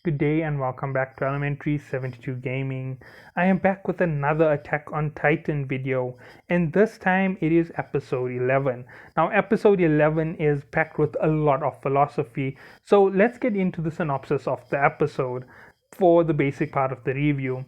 Good day and welcome back to Elementary 72 Gaming. I am back with another Attack on Titan video, and this time it is episode 11. Now, episode 11 is packed with a lot of philosophy, so let's get into the synopsis of the episode for the basic part of the review.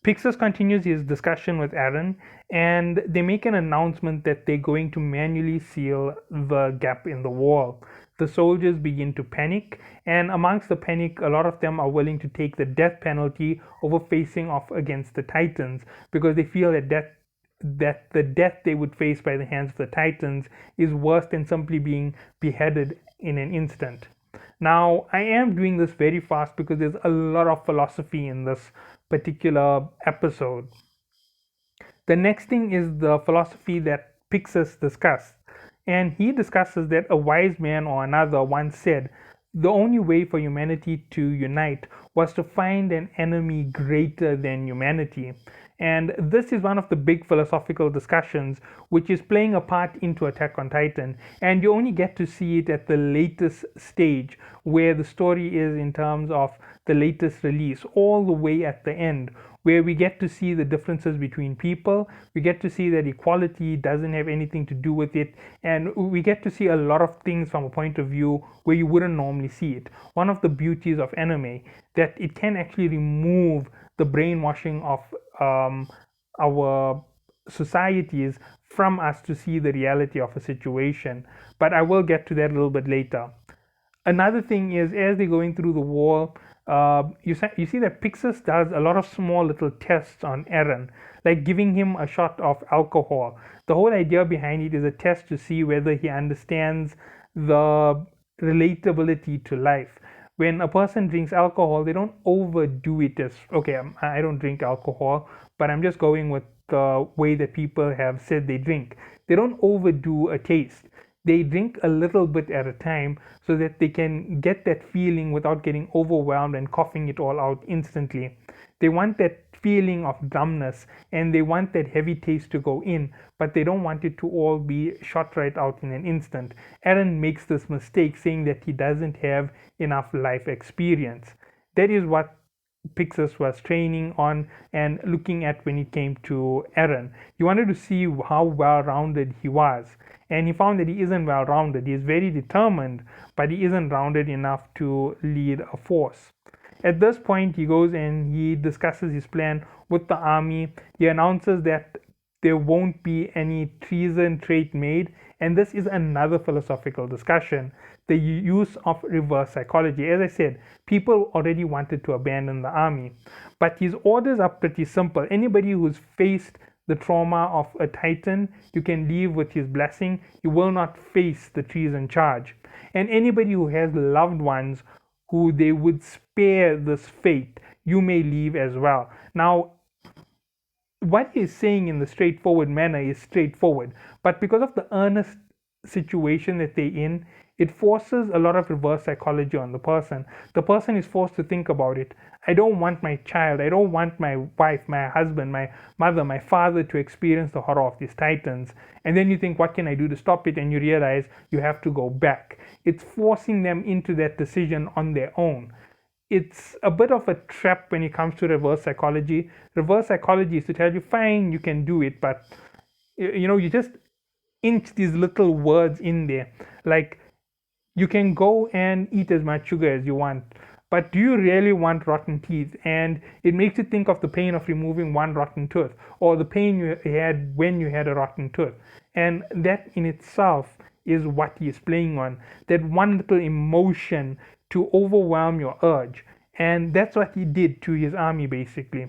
Pixis continues his discussion with Eren, and they make an announcement that they're going to manually seal the gap in the wall. The soldiers begin to panic, and amongst the panic, a lot of them are willing to take the death penalty over facing off against the Titans because they feel that the death they would face by the hands of the Titans is worse than simply being beheaded in an instant. Now, I am doing this very fast because there's a lot of philosophy in this particular episode. The next thing is the philosophy that Pixis discussed. And he discusses that a wise man or another once said the only way for humanity to unite was to find an enemy greater than humanity. And this is one of the big philosophical discussions which is playing a part into Attack on Titan. And you only get to see it at the latest stage where the story is in terms of the latest release, all the way at the end, where we get to see the differences between people. We get to see that equality doesn't have anything to do with it, and we get to see a lot of things from a point of view where you wouldn't normally see it. One of the beauties of anime that it can actually remove the brainwashing of our societies from us to see the reality of a situation. But I will get to that a little bit later. Another thing is, as they're going through the wall, you see that Pixis does a lot of small little tests on Eren, like giving him a shot of alcohol. The whole idea behind it is a test to see whether he understands the relatability to life. When a person drinks alcohol, they don't overdo it. As okay, I don't drink alcohol, but I'm just going with the way that people have said they drink. They don't overdo a taste. They drink a little bit at a time so that they can get that feeling without getting overwhelmed and coughing it all out instantly. They want that feeling of dumbness and they want that heavy taste to go in, but they don't want it to all be shot right out in an instant. Eren makes this mistake saying that he doesn't have enough life experience. That is what Pixis was training on and looking at when it came to Eren. He wanted to see how well rounded he was, and he found that he isn't well rounded. He is very determined, but he isn't rounded enough to lead a force. At this point, he goes and he discusses his plan with the army. He announces that there won't be any treason trait made, and this is another philosophical discussion, the use of reverse psychology. As I said, people already wanted to abandon the army, but his orders are pretty simple. Anybody who's faced the trauma of a Titan, you can leave with his blessing. You will not face the treason charge. And anybody who has loved ones who they would spare this fate, you may leave as well. Now, what he's saying in the straightforward manner is straightforward, but because of the earnest situation that they're in, it forces a lot of reverse psychology on the person. The person is forced to think about it. I don't want my child, I don't want my wife, my husband, my mother, my father to experience the horror of these Titans. And then you think, what can I do to stop it? And you realize you have to go back. It's forcing them into that decision on their own. It's a bit of a trap when it comes to reverse psychology. Reverse psychology is to tell you, fine, you can do it, but you just inch these little words in there. Like, you can go and eat as much sugar as you want, but do you really want rotten teeth? And it makes you think of the pain of removing one rotten tooth, or the pain you had when you had a rotten tooth. And that in itself is what he is playing on, that one little emotion to overwhelm your urge. And that's what he did to his army, basically.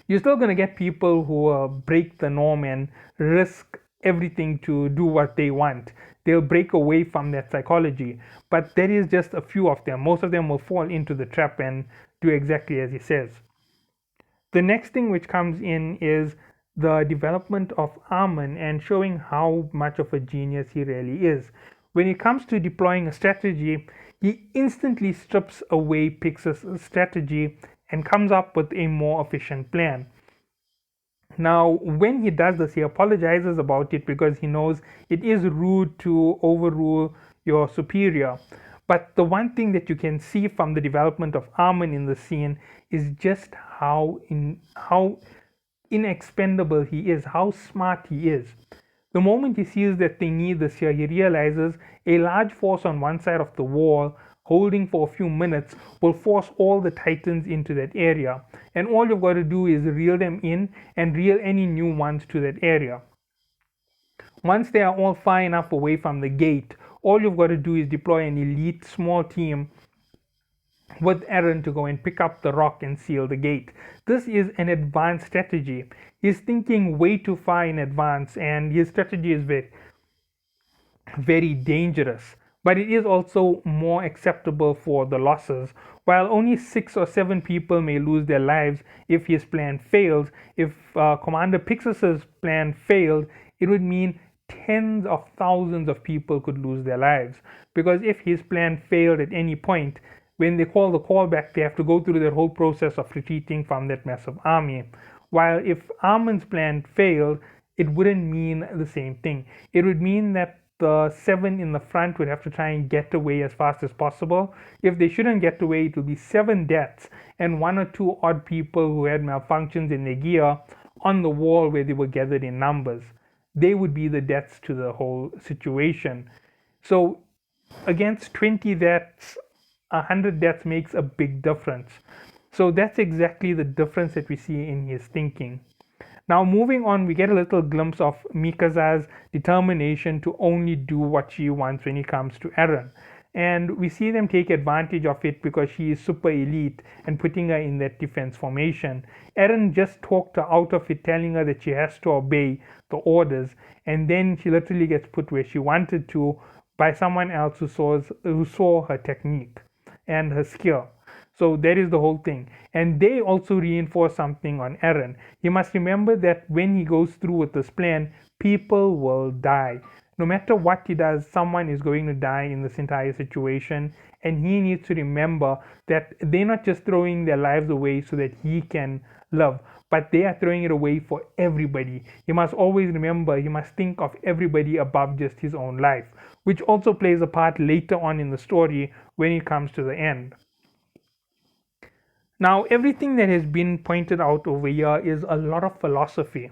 You're still going to get people who break the norm and risk everything to do what they want. They'll break away from that psychology, but there is just a few of them. Most of them will fall into the trap and do exactly as he says. The next thing which comes in is the development of Armin and showing how much of a genius he really is. When it comes to deploying a strategy, he instantly strips away Pixis' strategy and comes up with a more efficient plan. Now, when he does this, he apologizes about it because he knows it is rude to overrule your superior. But the one thing that you can see from the development of Armin in the scene is just how inexpendable he is, how smart he is. The moment he sees that they need this here, he realizes a large force on one side of the wall holding for a few minutes will force all the titans into that area. And all you've got to do is reel them in and reel any new ones to that area. Once they are all far enough away from the gate, all you've got to do is deploy an elite small team with Eren to go and pick up the rock and seal the gate. This is an advanced strategy. He's thinking way too far in advance, and his strategy is very, very dangerous. But it is also more acceptable for the losses. While only 6 or 7 people may lose their lives if his plan fails, if Commander Pixis's plan failed, it would mean tens of thousands of people could lose their lives. Because if his plan failed at any point, when they call the callback, they have to go through that whole process of retreating from that massive army. While if Armin's plan failed, it wouldn't mean the same thing. It would mean that the 7 in the front would have to try and get away as fast as possible. If they shouldn't get away, it will be 7 deaths and 1 or 2 odd people who had malfunctions in their gear on the wall where they were gathered in numbers. They would be the deaths to the whole situation. So against 20 deaths, 100 deaths makes a big difference. So that's exactly the difference that we see in his thinking. Now moving on, we get a little glimpse of Mikasa's determination to only do what she wants when it comes to Eren. And we see them take advantage of it because she is super elite and putting her in that defense formation. Eren just talked her out of it, telling her that she has to obey the orders, and then she literally gets put where she wanted to by someone else who saw her technique and her skill. So that is the whole thing. And they also reinforce something on Eren. You must remember that when he goes through with this plan, people will die. No matter what he does, someone is going to die in this entire situation. And he needs to remember that they're not just throwing their lives away so that he can live, but they are throwing it away for everybody. He must always remember, he must think of everybody above just his own life, which also plays a part later on in the story when it comes to the end. Now, everything that has been pointed out over here is a lot of philosophy.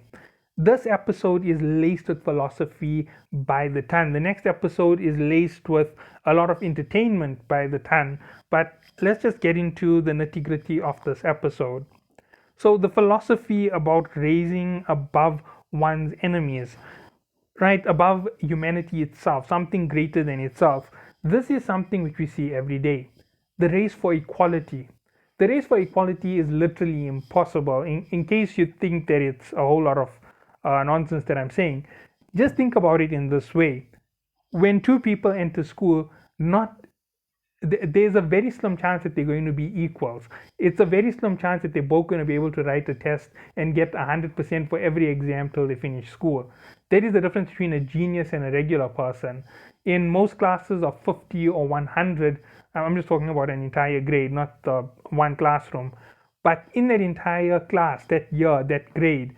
This episode is laced with philosophy by the ton. The next episode is laced with a lot of entertainment by the ton. But let's just get into the nitty-gritty of this episode. So the philosophy about raising above one's enemies, right, above humanity itself, something greater than itself. This is something which we see every day. The race for equality. The race for equality is literally impossible. In case you think that it's a whole lot of nonsense that I'm saying, just think about it in this way. When 2 people enter school, there's a very slim chance that they're going to be equals. It's a very slim chance that they're both going to be able to write a test and get 100% for every exam till they finish school. That is the difference between a genius and a regular person. In most classes of 50 or 100, I'm just talking about an entire grade, not the one classroom. But in that entire class, that year, that grade,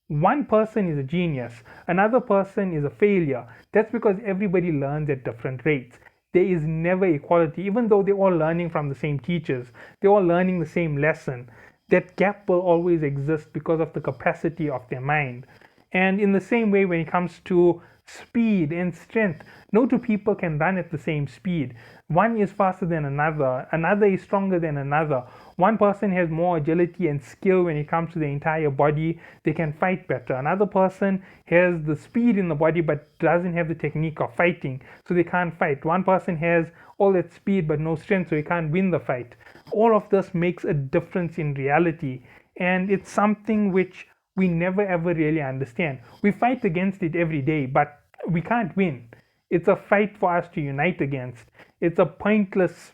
one person is a genius, another person is a failure. That's because everybody learns at different rates. There is never equality, even though they're all learning from the same teachers, they're all learning the same lesson. That gap will always exist because of the capacity of their mind. And in the same way, when it comes to speed and strength, no 2 people can run at the same speed. One is faster than another is stronger than another. One person has more agility and skill when it comes to the entire body, they can fight better. Another person has the speed in the body but doesn't have the technique of fighting, so they can't fight. One person has all that speed but no strength, so he can't win the fight. All of this makes a difference in reality, and it's something which we never ever really understand. We fight against it every day, but we can't win. It's a fight for us to unite against. It's a pointless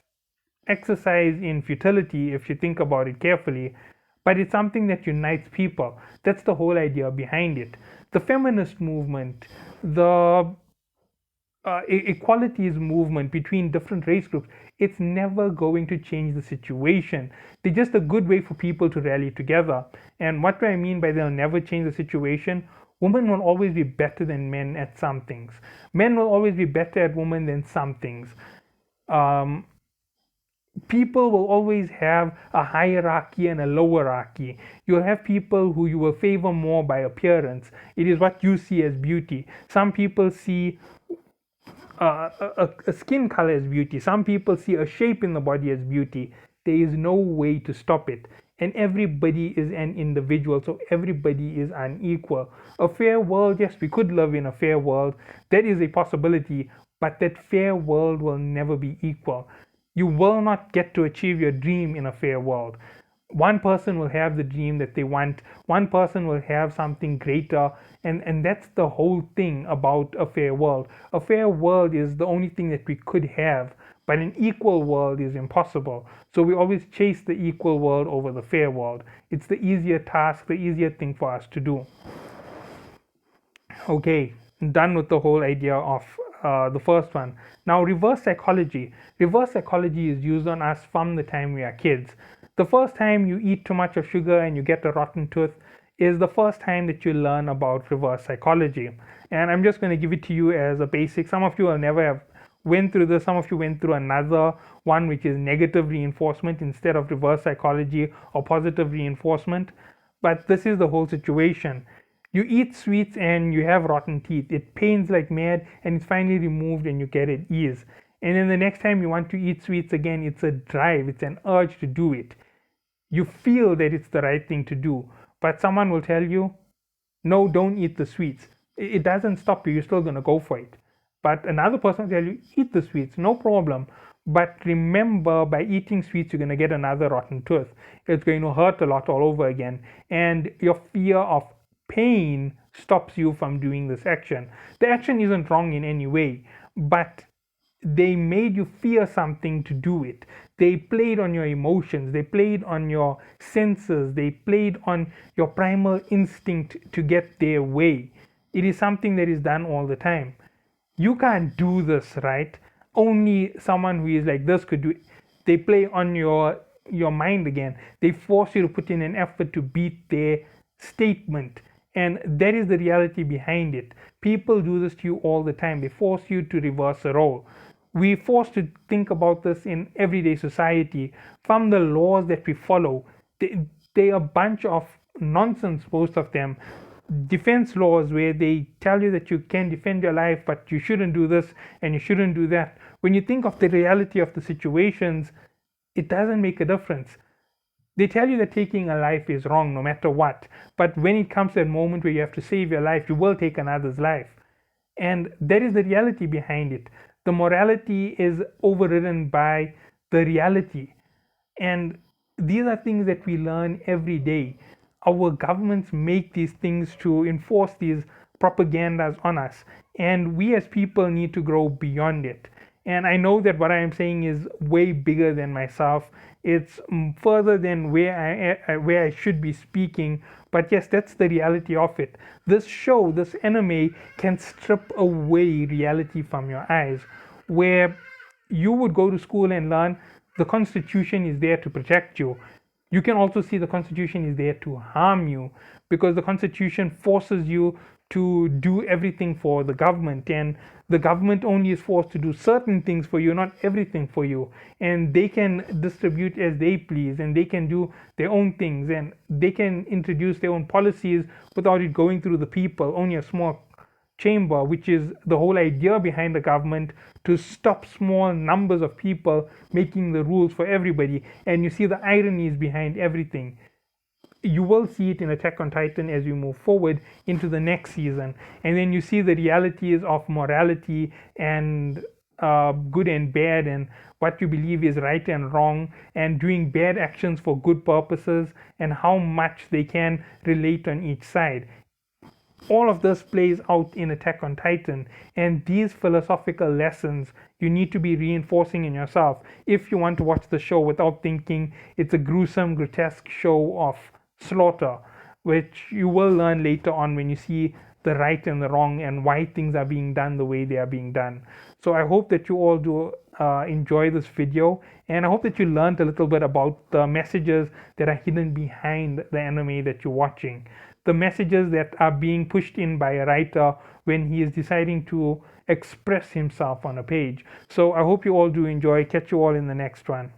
exercise in futility if you think about it carefully, but it's something that unites people. That's the whole idea behind it. The feminist movement, the equalities movement between different race groups, it's never going to change the situation. They're just a good way for people to rally together. And what do I mean by they'll never change the situation? Women will always be better than men at some things. Men will always be better at women than some things. Um, People will always have a hierarchy and a lower hierarchy. You'll have people who you will favor more by appearance. It is what you see as beauty. Some people see a skin color as beauty. Some people see a shape in the body as beauty. There is no way to stop it. And everybody is an individual, so everybody is unequal. A fair world, yes, we could live in a fair world. That is a possibility, but that fair world will never be equal. You will not get to achieve your dream in a fair world. One person will have the dream that they want, one person will have something greater, and that's the whole thing about a fair world. A fair world is the only thing that we could have, but an equal world is impossible. So we always chase the equal world over the fair world. It's the easier task, the easier thing for us to do. Okay, done with the whole idea of the first one. Now, reverse psychology. Reverse psychology is used on us from the time we are kids. The first time you eat too much of sugar and you get a rotten tooth is the first time that you learn about reverse psychology. And I'm just going to give it to you as a basic. Some of you will never have went through this. Some of you went through another one, which is negative reinforcement instead of reverse psychology or positive reinforcement. But this is the whole situation. You eat sweets and you have rotten teeth. It pains like mad and it's finally removed and you get at ease. And then the next time you want to eat sweets again, it's a drive, it's an urge to do it. You feel that it's the right thing to do, but someone will tell you, no, don't eat the sweets. It doesn't stop you, you're still going to go for it. But another person will tell you, eat the sweets, no problem. But remember, by eating sweets, you're going to get another rotten tooth. It's going to hurt a lot all over again. And your fear of pain stops you from doing this action. The action isn't wrong in any way, but they made you fear something to do it. They played on your emotions, they played on your senses, they played on your primal instinct to get their way. It is something that is done all the time. You can't do this, right? Only someone who is like this could do it. They play on your mind again. They force you to put in an effort to beat their statement. And that is the reality behind it. People do this to you all the time. They force you to reverse a role. We're forced to think about this in everyday society. From the laws that we follow, they are a bunch of nonsense, most of them. Defense laws where they tell you that you can defend your life, but you shouldn't do this and you shouldn't do that. When you think of the reality of the situations, it doesn't make a difference. They tell you that taking a life is wrong no matter what, but when it comes to a moment where you have to save your life, you will take another's life. And that is the reality behind it. The morality is overridden by the reality. And these are things that we learn every day. Our governments make these things to enforce these propagandas on us. And we as people need to grow beyond it. And I know that what I am saying is way bigger than myself. It's further than where I should be speaking. But yes, that's the reality of it. This show, this anime, can strip away reality from your eyes. Where you would go to school and learn the Constitution is there to protect you. You can also see the Constitution is there to harm you, because the Constitution forces you to do everything for the government, and the government only is forced to do certain things for you, not everything for you. And they can distribute as they please, and they can do their own things, and they can introduce their own policies without it going through the people. Only a small chamber, which is the whole idea behind the government, to stop small numbers of people making the rules for everybody. And you see the ironies behind everything. You will see it in Attack on Titan as you move forward into the next season, and then you see the realities of morality and good and bad, and what you believe is right and wrong, and doing bad actions for good purposes, and how much they can relate on each side. All of this plays out in Attack on Titan, and these philosophical lessons you need to be reinforcing in yourself if you want to watch the show without thinking it's a gruesome, grotesque show of slaughter, which you will learn later on when you see the right and the wrong and why things are being done the way they are being done. So I hope that you all do enjoy this video, and I hope that you learned a little bit about the messages that are hidden behind the anime that you're watching, the messages that are being pushed in by a writer when he is deciding to express himself on a page. So I hope you all do enjoy. Catch you all in the next one.